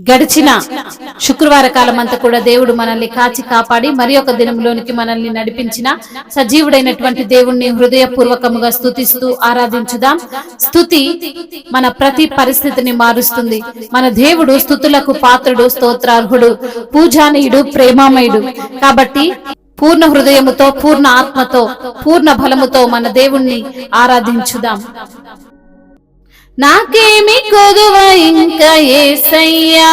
గడిచిన శుక్రవార కాలం అంతా కూడా దేవుడు మనల్ని కాచి కాపాడి మరి ఒక దినంలోనికి మనల్ని నడిపించిన సజీవుడైనటువంటి దేవుణ్ణి హృదయపూర్వకముగా స్తుతిస్తూ ఆరాధించుదాం. స్తుతి మన ప్రతి పరిస్థితిని మారుస్తుంది. మన దేవుడు స్తుతులకు పాత్రుడు, స్తోత్రార్హుడు, పూజానీయుడు, ప్రేమామయుడు. కాబట్టి పూర్ణ హృదయముతో, పూర్ణ ఆత్మతో, పూర్ణ బలముతో మన దేవుణ్ణి ఆరాధించుదాం. నాకేమి కొదువ ఇంకా యేసయ్యా,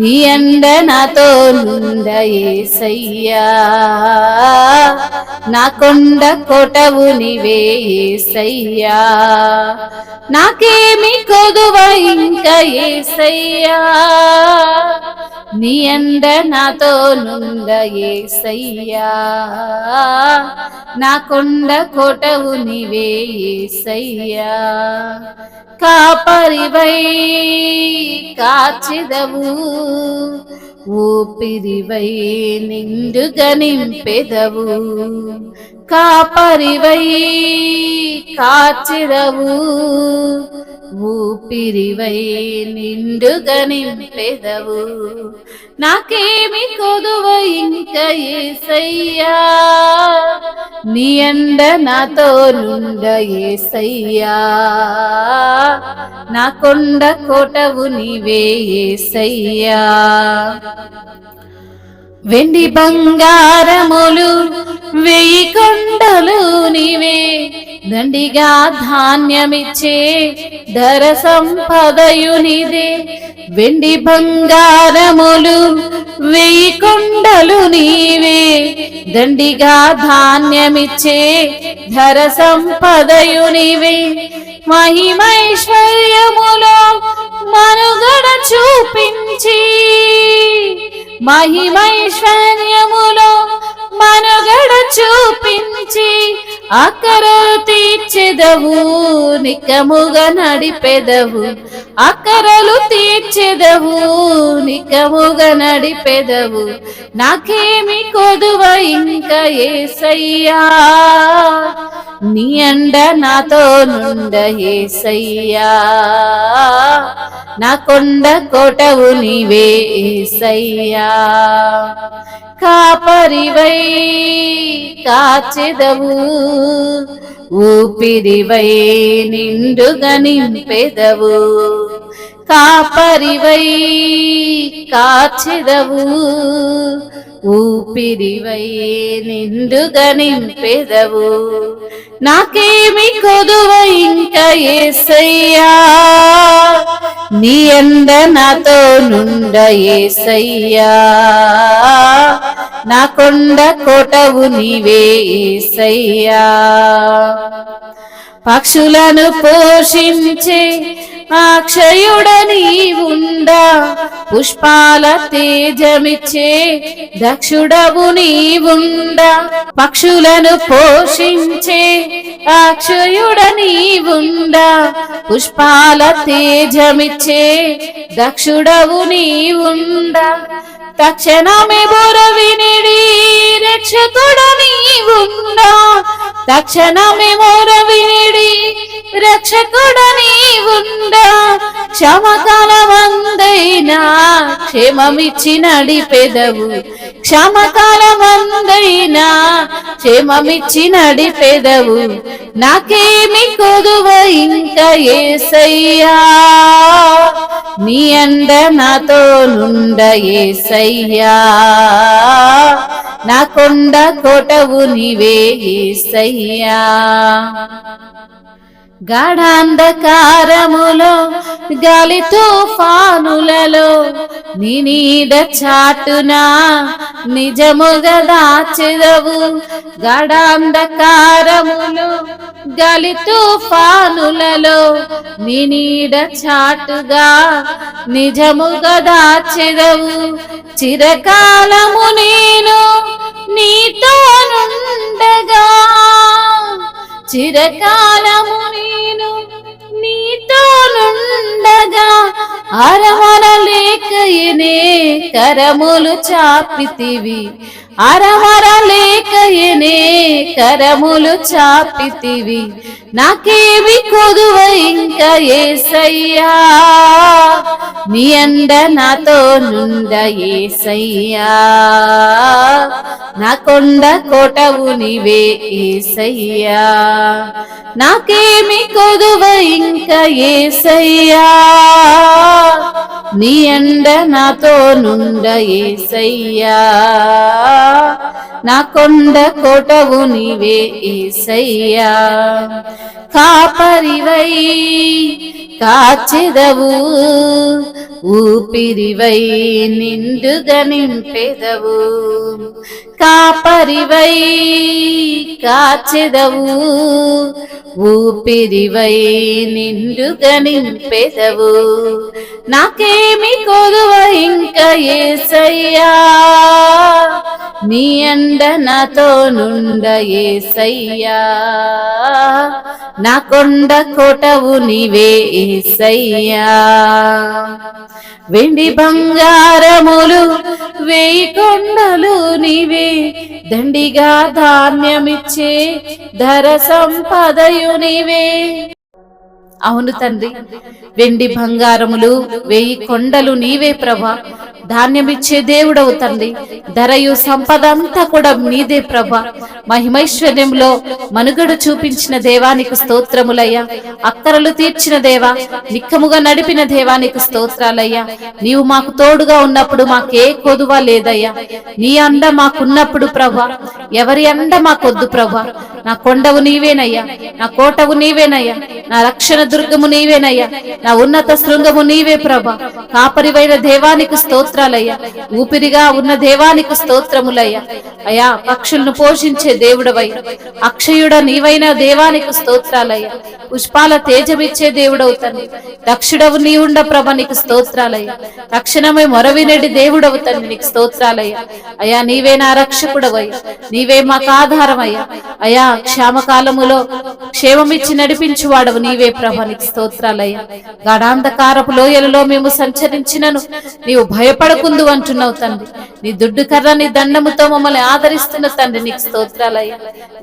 నీ అండ నాతో నుండ యేసయ్యా, నా కొండ కోటవు నీవే యేసయ్యా. నాకేమి కొదువ ఇంకా యేసయ్యా, నీ అండ నాతో నుండ యేసయ్యా, నా కొండ కోటవు నీవే యేసయ్యా. కాపరివై కాచెదవు, ఊపిరివై నిండుగా నింపెదవు. కాపరివై కాచెదవు, ఊపిరివై నిండుగా నింపెదవు. నాకేమి కొదువ ఇంకా యేసయ్యా, నీ అండ నాతో నుండ యేసయ్యా, నా కొండ కోటవు నీవే యేసయ్యా. వెండి బంగారములు 1000 కొండలు నీవే, దండిగా ధాన్యమిచ్చే ధర సంపదయు నీదే. వెండి బంగారములు 1000 కొండలు నీవే, దండిగా ధాన్యమిచ్చే ధర సంపదయు నీవే. మహిమైశ్వర్యములో మనుగడ చూపించి, మహిమైశ్వర్యములో మనుగడ చూపించి, అక్కరలు తీర్చెదవు, నికముగా నడిపెదవు. అక్కరలు తీర్చెదవు, నికముగా నడిపెదవు. నాకేమి కొదువ ఇంకా యేసయ్యా, నీ అండ నాతో నుండ యేసయ్యా, నా కొండ కోటవు నీవే యేసయ్యా. కాపరివై కాచెదవు, ఊపిరివై నిండుగా నింపెదవు. కాపరివై కాచెదవు, ఊపిరివై నిండుగా నింపెదవు. నాకేమి కొదువ ఇంకా యేసయ్యా, నీ అండ నాతో నుండ యేసయ్యా, నా కొండ కోటవు నీవే యేసయ్యా. పక్షులను పోషించే అక్షయుడ నీవుండా, పుష్పాల తేజమిచ్చే దక్షుడవు నీవుండా. పక్షులను పోషించే అక్షయుడ నీవుండా, పుష్పాల తేజమిచ్చే దక్షుడవు నీవుండా. తక్షణమే మొరవినిడి రక్షకుడ నీవుండా, తక్షణమే మొరవినిడి రక్షకుడ నీవుండా. క్షమకాలమందైనా క్షేమమిచ్చి నడిపెదవు, క్షమకాలమందైనా క్షేమమిచ్చి నడిపెదవు. నాకేమి కొదువ ఇంకా యేసయ్యా, నీ అండ నాతో నుండ యేసయ్యా, నా కొండ కోటవు నీవే యేసయ్యా. గాఢాంధకారములో గాలి తుఫానులలో నీ నీడ చాటునా నిజముగా దాచెదవు. గాఢాంధకారములో గాలి తుఫానులలో నీ నీడ చాటుగా నిజముగా దాచెదవు. చిరకాలము నేను నీతో నుండగా, చిరకాలము నేను నీతో నుండగా, అరమరలేకయనే కరములు చాపితివి, అరమరలేకయనే కరములు చాపితివి. నాకేమి కొదువ ఇంకా యేసయ్యా, నీ అండ నాతో నుండ యేసయ్యా, నా కొండ కోటవు నీవే యేసయ్యా, నాకేమి కొదువ ఇంకా యేసయ్యా, నీ అండ నాతో నుండ యేసయ్యా, నా కొండ కోటవు నీవే యేసయ్యా, కాపరివై కాచెదవు, ఊపిరివై నిండుగా నింపెదవు, కాపరివై కాచెదవు, ఊపిరివై నిండుగా నింపెదవు, నాకేమి కొదువ ఇంకా యేసయ్యా, నీ అండ నాతో నుండ యేసయ్యా, నా కొండ కోటవు నీవే యేసయ్యా, వెండి బంగారములు 1000 కొండలు నీవే, దండిగా ధాన్యమిచ్చే ధర సంపదయు నీవే. అవును తండ్రి, వెండి బంగారములు 1000 కొండలు నీవే ప్రభా, ధాన్యమిచ్చే దేవుడవు తండ్రి, ధరయు సంపద అంతా కూడా నీదే ప్రభా. మహిమైశ్వర్యంలో మనుగడ చూపించిన దేవానికి స్తోత్రములయ్యా, అక్కరలు తీర్చిన దేవా, నిక్కముగా నడిపిన దేవానికి స్తోత్రాలయ్యా. నీవు మాకు తోడుగా ఉన్నప్పుడు మాకే కొదువ లేదయ్యా, నీ అండ మాకున్నప్పుడు ప్రభా, ఎవరి అండ మాకొద్దు ప్రభా. నా కొండవు నీవేనయ్యా, నా కోటవు నీవేనయ్యా, నా రక్షణ దుర్గము నీవేనయ్యా, నా ఉన్నత శృంగము నీవే ప్రభా. కాపరివైన దేవానికి స్తోత్రాలయ్యా, ఊపిరిగా ఉన్న దేవానికి స్తోత్రములయ్యా. అయ్యా, పక్షులను పోషించే దేవుడవై అక్షయుడ నీవైన దేవానికి స్తోత్రాలయ్యా. పుష్పాల తేజమిచ్చే దేవుడవుతాను, రక్షుడవు నీ ఉండ ప్రభ, నీకు స్తోత్రాలయ్యా. రక్షణమై మొరవినడి దేవుడవుతాను, నీకు స్తోత్రాలయ్యా. అయ్యా, నీవే నా రక్షకుడవయ్యా, నీవే మాకు ఆధారమయ్యా. అయ్యా, క్షేమకాలములో క్షేమమిచ్చి నడిపించువాడవు నీవే ప్రభ, నీకు స్తోత్రాలయ్యా. గాఢాంధకారపు లోయలలో మేము సంచరించినను నీవు భయపడకుందు అంటున్నావు తండ్రి. నీ దుడ్డు కర్ర నీ దండముతో మమ్మల్ని ఆదరిస్తున్న తండ్రి, నీకు స్తోత్రాలయ్యా.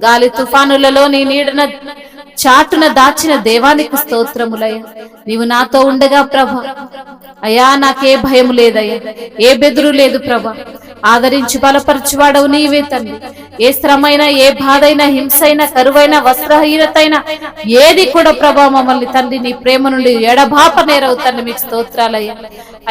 గాలి తుఫానులలో నీ నీడన చాటున దాచిన దేవానికి స్తోత్రములయ్యా. నీవు నాతో ఉండగా ప్రభ, అయ్యా నాకే భయం లేదయ్యా, ఏ బెదురు లేదు ప్రభ. ఆదరించి బలపరచువాడవు నీవే తండ్రి. ఏ శ్రమైనా, ఏ బాధైనా, హింసైనా, కరువైనా, వస్త్రహీనతైనా ఏది కూడా ప్రభా మమ్మల్ని తండ్రి నీ ప్రేమ నుండి ఎడబాప నేరవు తండ్రి, మీకు స్తోత్రాలయ్యా.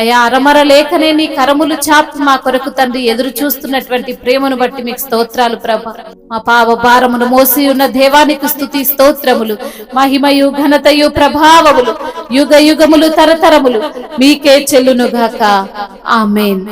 అయ్యా, అరమర లేఖనే నీ కరములు చాపి మా కొరకు తండ్రి ఎదురు చూస్తున్నటువంటి ప్రేమను బట్టి మీకు స్తోత్రాలు ప్రభ. మా పాప భారమును మోసి ఉన్న దేవానికి స్తుతి స్తోత్రములు, మహిమయు ఘనతయు ప్రభావములు యుగ యుగములు తరతరములు మీకే చెల్లునుగాక. ఆమేన్.